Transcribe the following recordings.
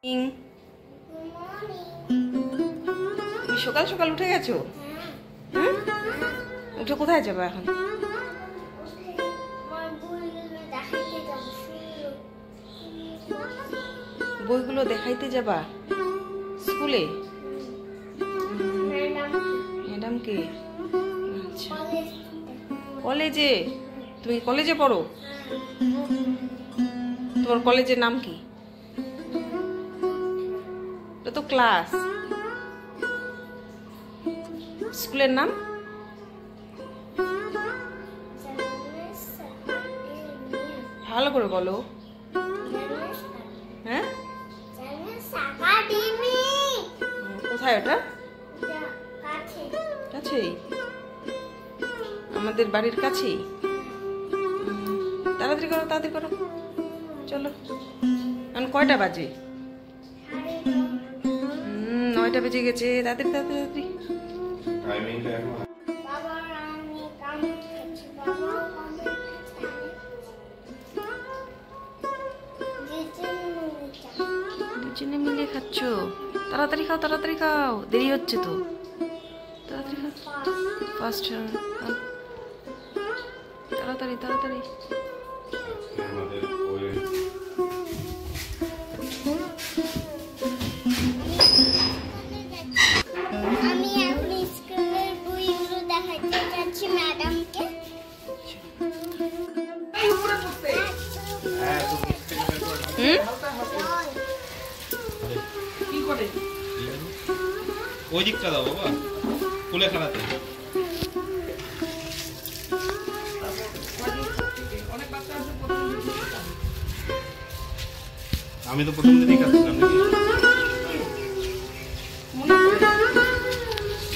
তুমি সকাল সকাল উঠে গেছো? হ্যাঁ, উঠে কোথায় যাবে এখন? বইগুলো দেখাইতে যাবা স্কুলে? ম্যাডামকে? আচ্ছা, কলেজে? তুমি কলেজে পড়ো? তোমার কলেজের নাম কি? এটা তো ক্লাস। স্কুলের নাম? ভালো করে বলো। হ্যাঁ, কোথায় ওটা? কাছেই? আমাদের বাড়ির কাছেই? তাড়াতাড়ি করো, তাড়াতাড়ি করো, চলো। এখন কয়টা বাজে? 9টা বেজে গেছে। তাড়াতাড়ি তাড়াতাড়ি। দুজনে মিলে খাচ্ছ? তাড়াতাড়ি খাও, তাড়াতাড়ি খাও, দেরি হচ্ছে তো। তাড়াতাড়ি খাও, ফার্স্ট। তাড়াতাড়ি তাড়াতাড়ি। আমি এখন স্কুলের বইগুলো দেখাতে যাচ্ছি ম্যাডামকে। কি করে? ওই দিকটা দাও বাবা, খুলে খেলাতে। আমি তো প্রথম দিনই খাচ্ছিলাম নাকি?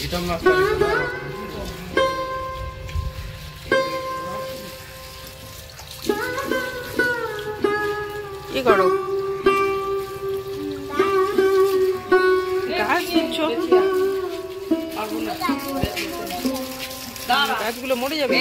ইটাম নাস্তা কি করো? গাছ দিচ্ছ? গাছগুলো মরে যাবে।